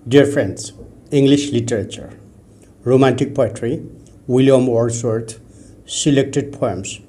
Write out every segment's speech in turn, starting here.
Dear friends, English literature, romantic poetry, William Wordsworth, selected poems,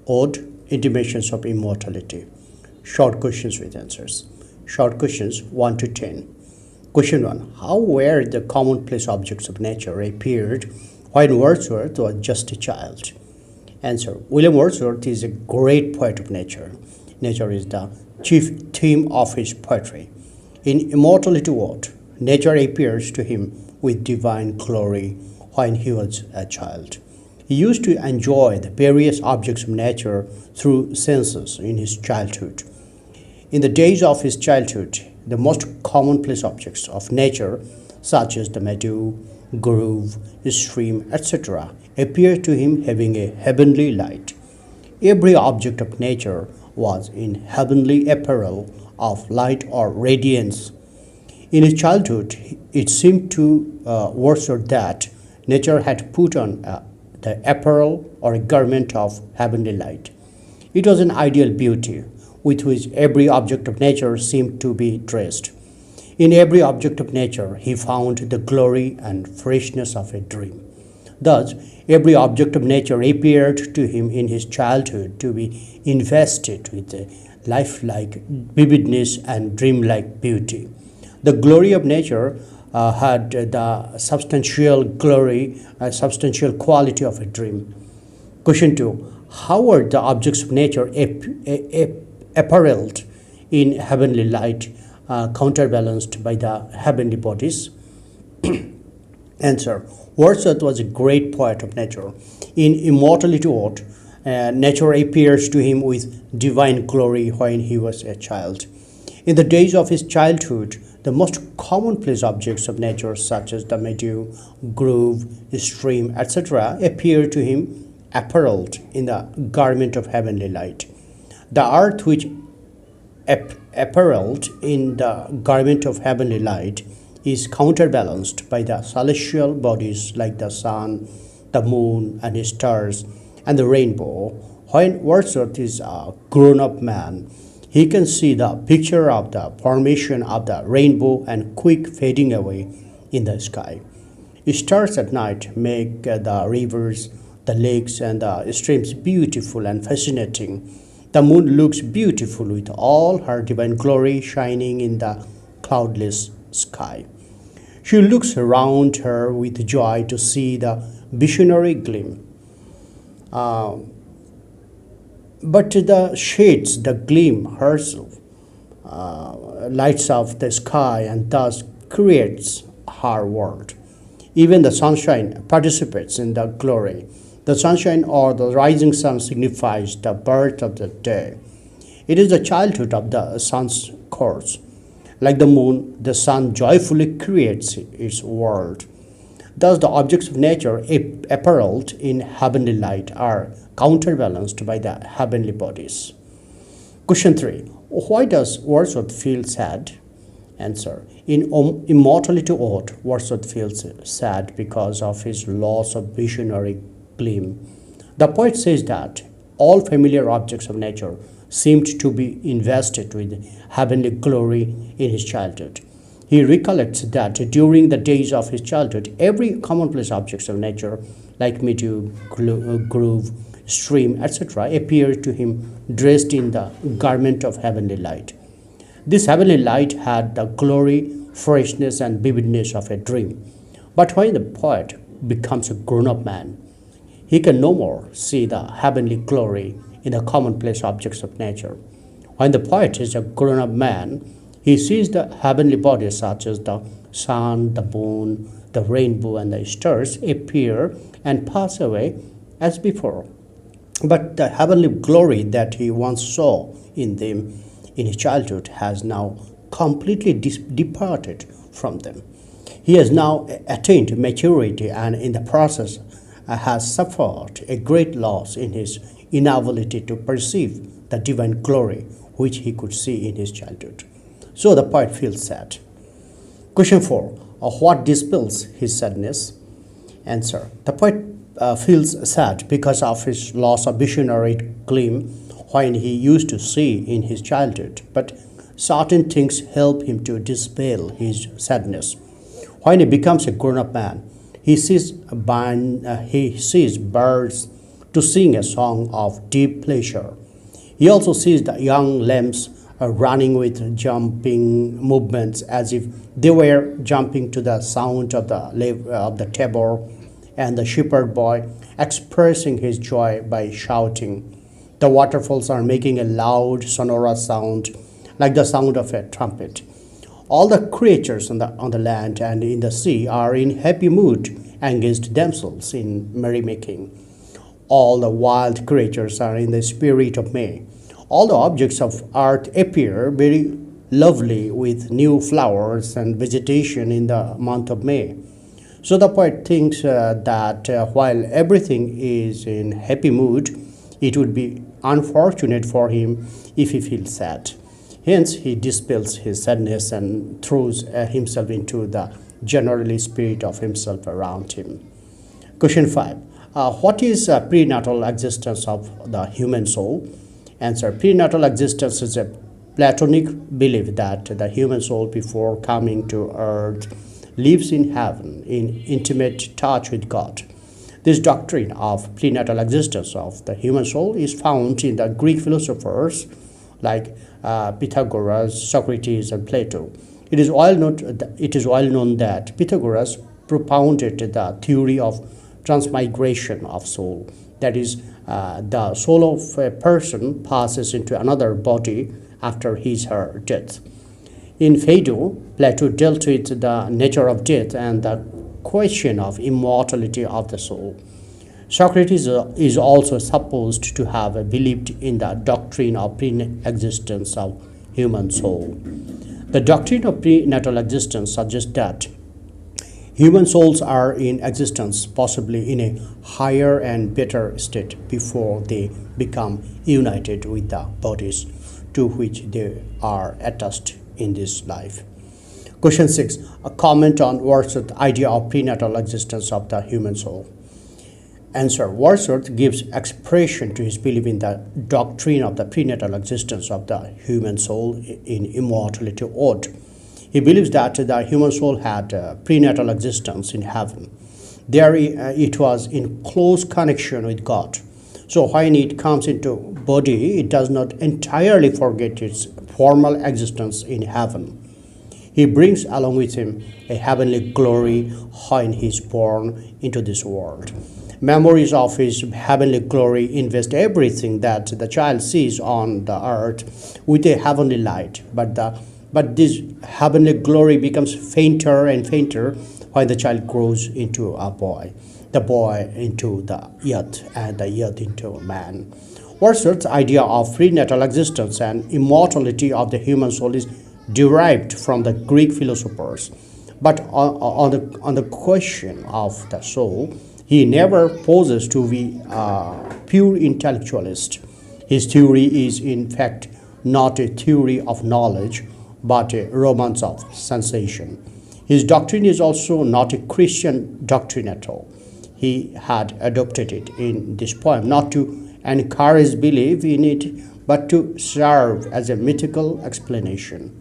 ode, intimations of immortality, short questions with answers. Short questions 1 to 10. Question 1. How were the commonplace objects of nature appeared when Wordsworth was just a child? Answer. William Wordsworth is a great poet of nature. Nature is the chief theme of his poetry. In Immortality Ode, nature appears to him with divine glory when he was a child. He used to enjoy the various objects of nature through senses in his childhood. In the days of his childhood, the most commonplace objects of nature, such as the meadow, grove, stream, etc., appeared to him having a heavenly light. Every object of nature was in heavenly apparel of light or radiance. In his childhood, it seemed to Wordsworth that nature had put on the apparel or a garment of heavenly light. It was an ideal beauty with which every object of nature seemed to be dressed. In every object of nature, he found the glory and freshness of a dream. Thus, every object of nature appeared to him in his childhood to be invested with a lifelike vividness and dreamlike beauty. The glory of nature had the substantial quality of a dream. Question 2. How are the objects of nature apparelled in heavenly light, counterbalanced by the heavenly bodies? Answer. Wordsworth was a great poet of nature. In Immortality Ode, nature appears to him with divine glory when he was a child. In the days of his childhood, the most commonplace objects of nature, such as the meadow, grove, stream, etc., appear to him apparelled in the garment of heavenly light. The earth, which apparelled in the garment of heavenly light, is counterbalanced by the celestial bodies like the sun, the moon, and stars, and the rainbow. When Wordsworth is a grown-up man, he can see the picture of the formation of the rainbow and quick fading away in the sky. Stars at night make the rivers, the lakes, and the streams beautiful and fascinating. The moon looks beautiful with all her divine glory shining in the cloudless sky. She looks around her with joy to see the visionary gleam. But the shades, the gleam herself, lights up the sky and thus creates her world. Even the sunshine participates in the glory. The sunshine or the rising sun signifies the birth of the day. It is the childhood of the sun's course. Like the moon, the sun joyfully creates its world. Thus, the objects of nature apparelled in heavenly light are counterbalanced by the heavenly bodies. Question 3. Why does Wordsworth feel sad? Answer. In Immortality Ode, Wordsworth feels sad because of his loss of visionary gleam. The poet says that all familiar objects of nature seemed to be invested with heavenly glory in his childhood. He recollects that during the days of his childhood, every commonplace objects of nature, like meadow, grove, stream, etc., appeared to him dressed in the garment of heavenly light. This heavenly light had the glory, freshness, and vividness of a dream. But when the poet becomes a grown-up man, he can no more see the heavenly glory in the commonplace objects of nature. When the poet is a grown-up man, he sees the heavenly bodies such as the sun, the moon, the rainbow, and the stars appear and pass away as before. But the heavenly glory that he once saw in them in his childhood has now completely departed from them. He has now attained maturity and in the process has suffered a great loss in his inability to perceive the divine glory which he could see in his childhood. So the poet feels sad. Question 4. What dispels his sadness? Answer. The poet feels sad because of his loss of visionary gleam when he used to see in his childhood. But certain things help him to dispel his sadness. When he becomes a grown-up man, he sees birds to sing a song of deep pleasure. He also sees the young lambs running with jumping movements as if they were jumping to the sound of the tabor, and the shepherd boy expressing his joy by shouting. The waterfalls are making a loud, sonorous sound like the sound of a trumpet. All the creatures on the land and in the sea are in happy mood, engaged themselves in merrymaking. All the wild creatures are in the spirit of May. All the objects of earth appear very lovely with new flowers and vegetation in the month of May. So the poet thinks that while everything is in happy mood, it would be unfortunate for him if he feels sad. Hence, he dispels his sadness and throws himself into the generally spirit of himself around him. Question 5. What is prenatal existence of the human soul? Answer. Prenatal existence is a Platonic belief that the human soul before coming to earth lives in heaven in intimate touch with God. This doctrine of prenatal existence of the human soul is found in the Greek philosophers like Pythagoras, Socrates, and Plato. It is well known that Pythagoras propounded the theory of transmigration of soul. That is, the soul of a person passes into another body after his/her death. In Phaedo, Plato dealt with the nature of death and the question of immortality of the soul. Socrates is also supposed to have believed in the doctrine of pre-existence of human soul. The doctrine of prenatal existence suggests that human souls are in existence, possibly in a higher and better state before they become united with the bodies to which they are attached in this life. Question 6. A comment on Wordsworth's idea of prenatal existence of the human soul. Answer. Wordsworth gives expression to his belief in the doctrine of the prenatal existence of the human soul in Immortality Ode. He believes that the human soul had prenatal existence in heaven. There it was in close connection with God. So when it comes into body, it does not entirely forget its formal existence in heaven. He brings along with him a heavenly glory when he is born into this world. Memories of his heavenly glory invest everything that the child sees on the earth with a heavenly light. But this heavenly glory becomes fainter and fainter when the child grows into a boy, the boy into the earth, and the earth into man. Wordsworth's idea of prenatal existence and immortality of the human soul is derived from the Greek philosophers. But on the question of the soul, he never poses to be a pure intellectualist. His theory is, in fact, not a theory of knowledge, but a romance of sensation. His doctrine is also not a Christian doctrine at all. He had adopted it in this poem not to encourage belief in it, but to serve as a mythical explanation.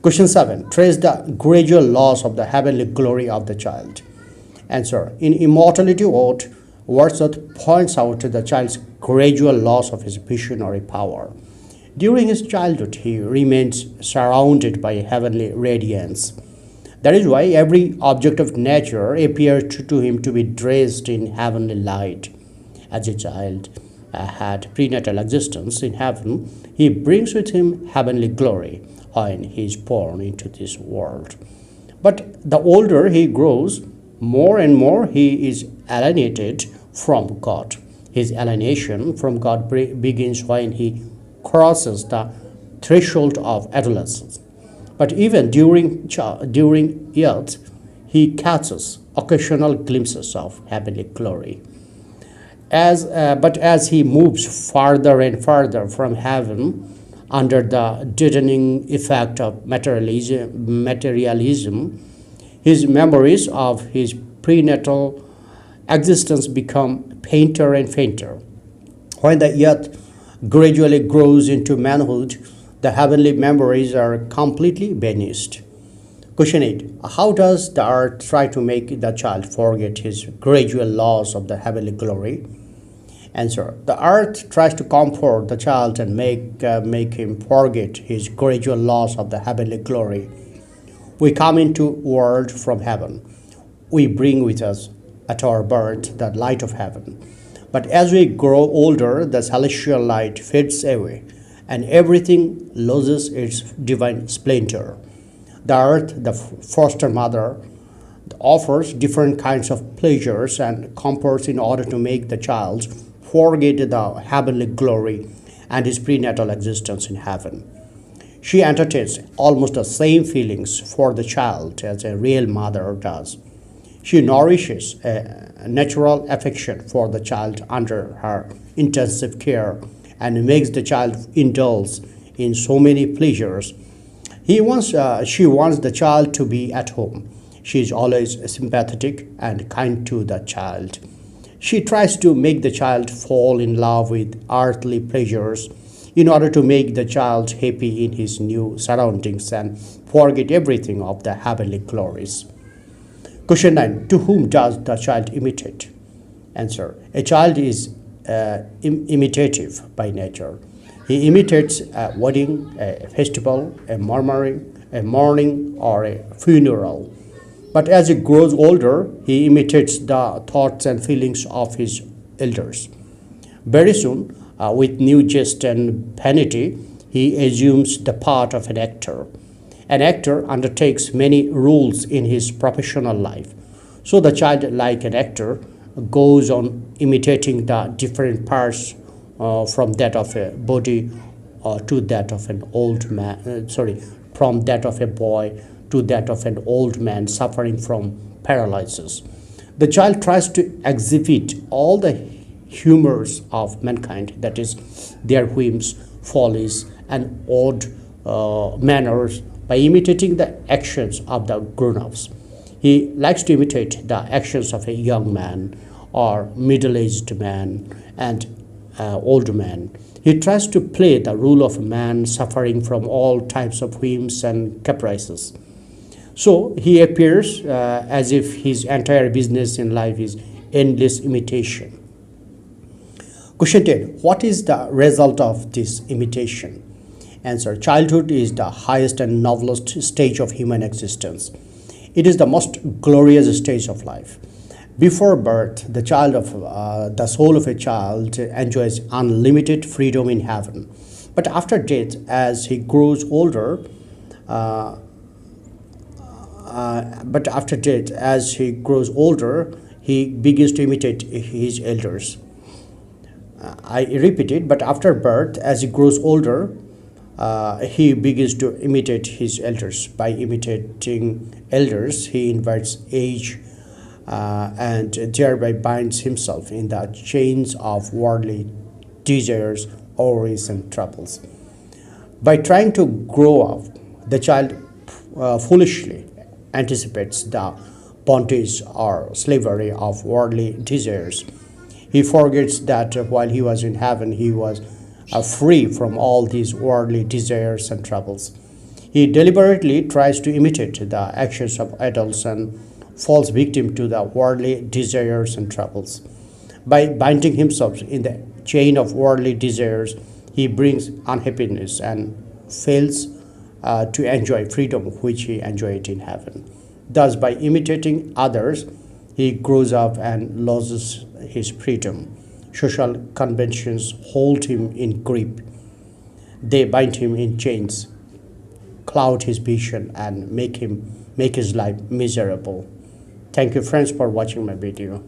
Question 7. Trace the gradual loss of the heavenly glory of the child. Answer. In Immortality Ode, Wordsworth points out the child's gradual loss of his visionary power. During his childhood, he remains surrounded by heavenly radiance. That is why every object of nature appeared to him to be dressed in heavenly light. As a child had prenatal existence in heaven, he brings with him heavenly glory when he is born into this world. But the older he grows, more and more he is alienated from God. His alienation from God begins when he crosses the threshold of adolescence. But even during youth, he catches occasional glimpses of heavenly glory. But as he moves farther and farther from heaven, under the deadening effect of materialism, his memories of his prenatal existence become fainter and fainter. When the youth gradually grows into manhood, the heavenly memories are completely banished. Question 8. How does the earth try to make the child forget his gradual loss of the heavenly glory? Answer. The earth tries to comfort the child and make him forget his gradual loss of the heavenly glory. We come into world from heaven. We bring with us at our birth the light of heaven. But as we grow older, the celestial light fades away, and everything loses its divine splendor. The earth, the foster mother, offers different kinds of pleasures and comforts in order to make the child forget the heavenly glory and his prenatal existence in heaven. She entertains almost the same feelings for the child as a real mother does. She nourishes a natural affection for the child under her intensive care and makes the child indulge in so many pleasures. She wants the child to be at home. She is always sympathetic and kind to the child. She tries to make the child fall in love with earthly pleasures in order to make the child happy in his new surroundings and forget everything of the heavenly glories. Question 9. To whom does the child imitate? Answer. A child is imitative by nature. He imitates a wedding, a festival, a mourning, or a funeral. But as he grows older, he imitates the thoughts and feelings of his elders. Very soon, with new jest and vanity, he assumes the part of an actor. An actor undertakes many roles in his professional life. So the child, like an actor, goes on imitating the different parts from that of a body to that of an old man, from that of a boy to that of an old man suffering from paralysis. The child tries to exhibit all the humors of mankind, that is, their whims, follies, and odd manners, by imitating the actions of the grown-ups. He likes to imitate the actions of a young man or middle-aged man and old man. He tries to play the role of a man suffering from all types of whims and caprices. So he appears as if his entire business in life is endless imitation. Question 10. What is the result of this imitation? Answer. Childhood is the highest and noblest stage of human existence. It is the most glorious stage of life. Before birth, the soul of a child enjoys unlimited freedom in heaven. But after death, as he grows older, he begins to imitate his elders. I repeat it, but after birth, as he grows older, he begins to imitate his elders. By imitating elders, he invites age and thereby binds himself in the chains of worldly desires, worries, and troubles. By trying to grow up, the child foolishly anticipates the bondage or slavery of worldly desires. He forgets that while he was in heaven, he was free from all these worldly desires and troubles. He deliberately tries to imitate the actions of adults and falls victim to the worldly desires and troubles. By binding himself in the chain of worldly desires, he brings unhappiness and fails to enjoy freedom which he enjoyed in heaven. Thus, by imitating others, he grows up and loses his freedom. Social conventions hold him in grip. They bind him in chains, cloud his vision, and make his life miserable. Thank you, friends, for watching my video.